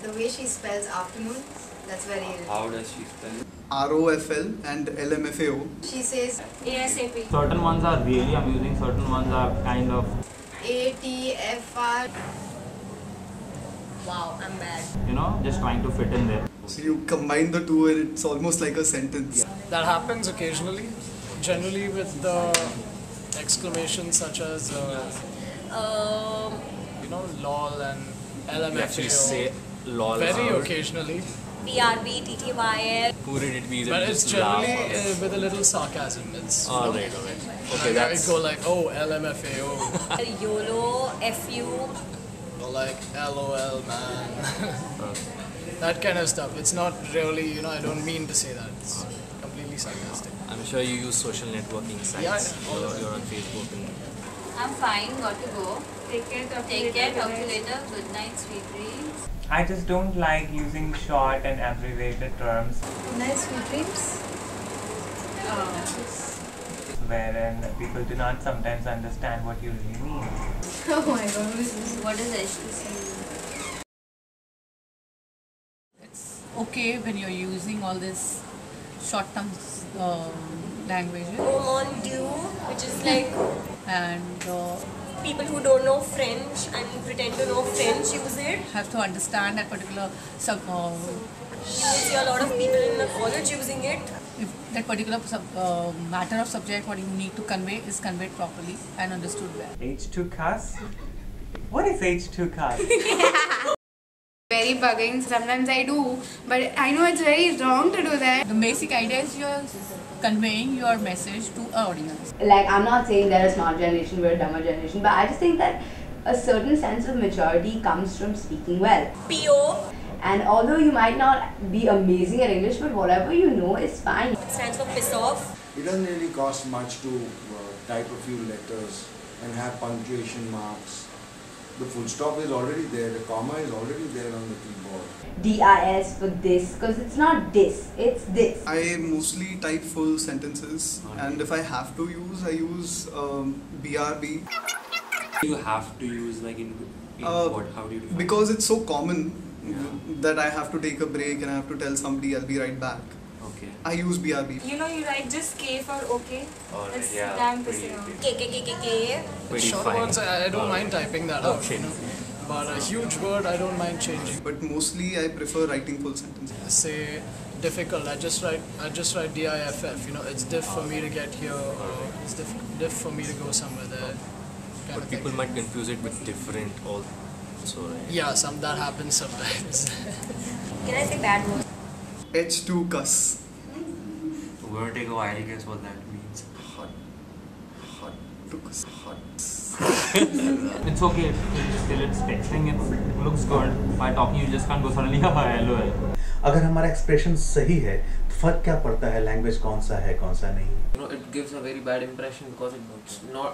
the way she spells afternoon, that's very irritating. How does she spell? ROFL and LMFAO. She says ASAP. Certain ones are really amusing, certain ones are kind of ATFR. Wow, I'm bad. You know, just trying to fit in there. So you combine the two and it's almost like a sentence. That happens occasionally, generally with the exclamations such as, you know, LOL and LMFAO. You actually say LOL. Very occasionally. BRB, TTYL. Who did it be? But it's generally with a little sarcasm. It's alright. Okay, that's... go like, oh, LMFAO. YOLO, FU. Or like, LOL, man. That kind of stuff. It's not really, you know, I don't mean to say that. It's completely sarcastic. I'm sure you use social networking sites. Yeah. You're on Facebook. And... I'm fine, got to go. Take care, talk to you later. Good night, sweet dreams. I just don't like using short and abbreviated terms. Nice sweet dreams. Wherein people do not sometimes understand what you really mean. Oh my god, What is HTC? It's okay when you're using all this short-term languages. Mon Dieu, which is like And people who don't know French and pretend to know French use it. have to understand that particular You will see a lot of people in the college using it. if that particular matter of subject what you need to convey is conveyed properly and understood well. H2 cuss? What is H2 cuss? very bugging. Sometimes I do, but I know it's very wrong to do that. The basic idea is you're conveying your message to an audience. Like, I'm not saying they're a smart generation, we're a dumber generation, but I just think that a certain sense of maturity comes from speaking well. PO. And although you might not be amazing at English, but whatever you know is fine. It stands for piss off. It doesn't really cost much to type a few letters and have punctuation marks. The full stop is already there, the comma is already there on the keyboard. DIS for this, because it's not this, it's this. I mostly type full sentences, and if I have to use, I use BRB. You have to use like in what? How do you define because it's so common that I have to take a break and I have to tell somebody I'll be right back. Okay. I use BRB. You know, you write just K for okay. Alright, yeah, damn pissing off. K. Short words, I don't mind typing that out, you know. But a huge word, I don't mind changing. But mostly I prefer writing full sentences. Say difficult, I just write DIFF, you know, it's diff for me to get here, or it's diff for me to go somewhere there. But people might confuse it with different also, right? Yeah, that happens sometimes. Can I say bad words? H2 cuss. We're gonna take a wild guess what that means. Hot. To cuss. Hot. It's okay, still it's texting, it looks good. By talking you just can't go suddenly LOL. अगर हमारा expression सही है तो फर्क क्या पड़ता है language कौन सा है कौन सा नहीं. You know, it gives a very bad impression because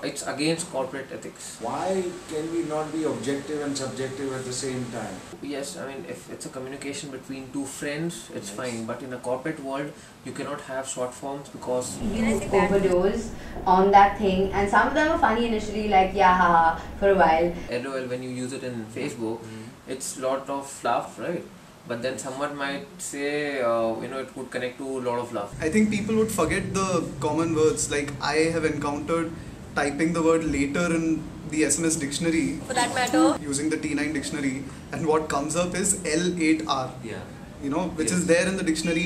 it's against corporate ethics. Why can we not be objective and subjective at the same time? Yes, I mean, if it's a communication between two friends, it's fine. But in a corporate world, you cannot have short forms because You overdose on that thing, and some of them are funny initially, like yeah, haha, for a while. LOL, when you use it in Facebook, it's lot of laugh, right? But then someone might say, you know, it would connect to a lot of love. I think people would forget the common words. Like I have encountered typing the word later in the SMS dictionary. For that matter. Using the T9 dictionary, and what comes up is L8R. Yeah. You know, which is there in the dictionary,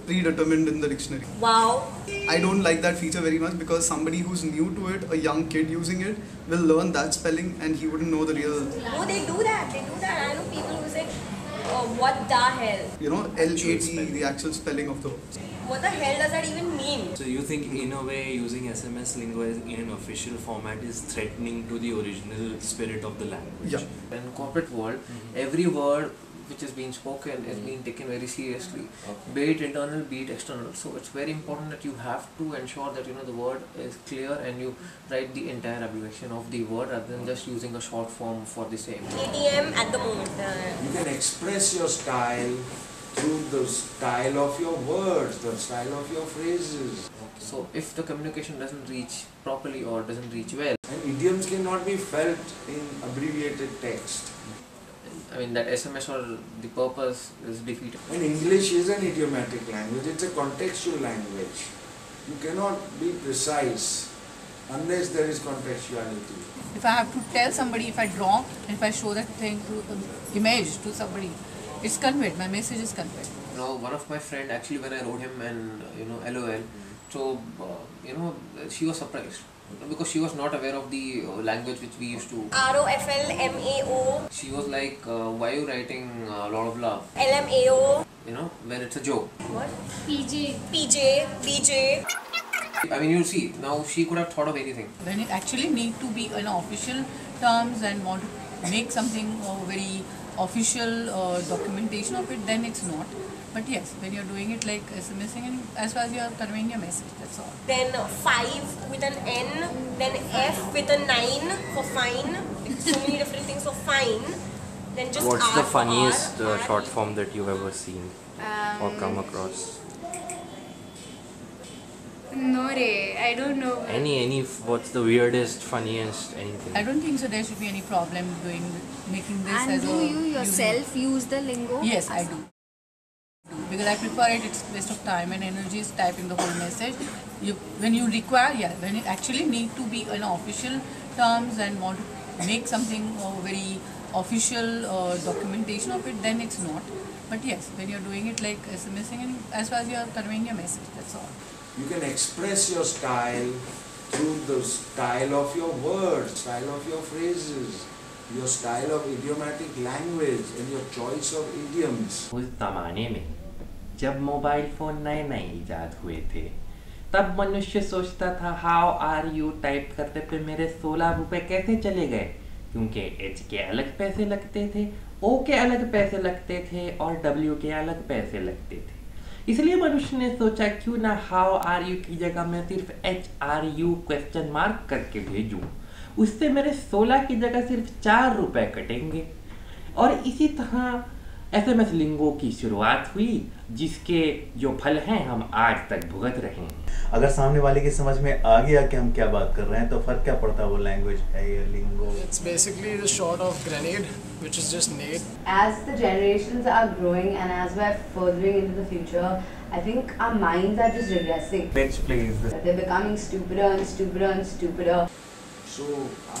predetermined in the dictionary. Wow. I don't like that feature very much because somebody who's new to it, a young kid using it, will learn that spelling and he wouldn't know the real. No, they do that. I know people who say, what the hell? You know, L8E, the actual spelling of the word. What the hell does that even mean? So you think in a way using SMS lingo in an official format is threatening to the original spirit of the language? Yeah. In corporate world, every word which is being spoken is being taken very seriously, be it internal, be it external. So it's very important that you have to ensure that the word is clear and you write the entire abbreviation of the word rather than just using a short form for the same. ATM at the moment. You can express your style through the style of your words, the style of your phrases. So if the communication doesn't reach properly or doesn't reach well, and idioms cannot be felt in abbreviated text. I mean that SMS or the purpose is defeated. And English is an idiomatic language, it's a contextual language. You cannot be precise unless there is contextuality. If I have to tell somebody, if I draw, and if I show that thing to image to somebody, it's conveyed, my message is conveyed. You know, one of my friend actually, when I wrote him and LOL, so she was surprised because she was not aware of the language which we used to. ROFLMAO. She was like, why are you writing a lot of love? LMAO. When it's a joke. What? BJ. I mean, you see, now she could have thought of anything. When it actually need to be in official terms and want to make something very official documentation of it, then it's not. But yes, when you're doing it like SMSing, and as far as you're conveying your message, that's all. Then 5 with an N, then F with a 9 for fine. So many different things for fine. Then just What's R the for funniest R, short form that you've ever seen or come across? No, Ray, I don't know. What's the weirdest, funniest, anything? I don't think so. There should be any problem making this and as do you yourself use the lingo? Yes, I do. Because I prefer it. It's waste of time and energy is typing the whole message. When you require, when it actually need to be in official terms and want to make something very official documentation of it, then it's not. But yes, when you're doing it like SMSing, and as far as you're conveying your message, that's all. You can express your style through the style of your words, style of your phrases, your style of idiomatic language and your choice of idioms. उस ज़माने में जब mobile phone नए इजाद हुए थे, तब मनुष्य सोचता था हाउ आर यू टाइप करते पे मेरे 16 रुपए कैसे चले गए, क्योंकि एच के अलग पैसे लगते थे, ओ के अलग पैसे लगते थे और डब्ल्यू के अलग पैसे लगते थे। इसलिए मनुष्य ने सोचा क्यों ना हाउ आर यू की जगह मैं सिर्फ HRU क्वेश्चन मार्क करके भेजूं, उससे मेरे 16 की जगह सिर्फ 4 रुपए कटेंगे। और इसी तरह SMS लिंगो की शुरुआत हुई, जिसके जो फल हैं हम आज तक भुगत रहे हैं। अगर सामने वाले की समझ में आ गया कि हम क्या बात कर रहे हैं तो फर्क क्या पड़ता है, वो लैंग्वेज है या लिंगो? It's basically the short of grenade, which is just nade. As the generations are growing and as we're furthering into the future, I think our minds are just regressing. Which please? They're becoming stupider and stupider and stupider. So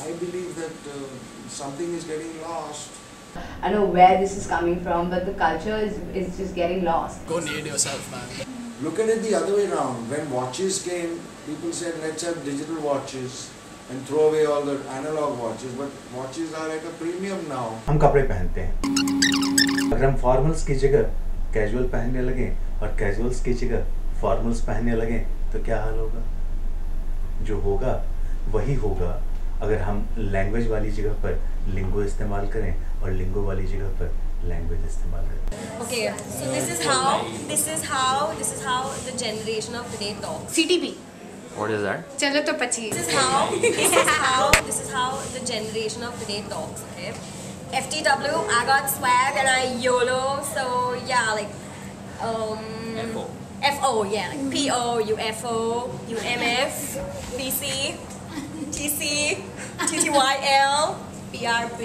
I believe that something is getting lost. I know where this is coming from, but the culture is just getting lost. Go nade yourself, man. Look at it the other way around. When watches came, people said let's have digital watches and throw away all the analog watches. But watches are at a premium now. हम कपड़े पहनते हैं, अगर हम formals की जगह casual पहनने लगे और कैजुअल्स की जगह फॉर्मल्स पहनने लगे तो क्या हाल होगा? जो होगा वही होगा अगर हम लैंग्वेज वाली जगह पर लिंगो इस्तेमाल करें और लिंगो वाली जगह पर लैंग्वेज इस्तेमाल करें। Okay, so this is how the generation of today talks. CTP. What is that? चलो तो पची. This is how the generation of today talks. Okay. FTW, I got swag and I YOLO. So yeah, like FO, yeah, like PO, UFO, UMF, BC, TC, TTYL, BRB.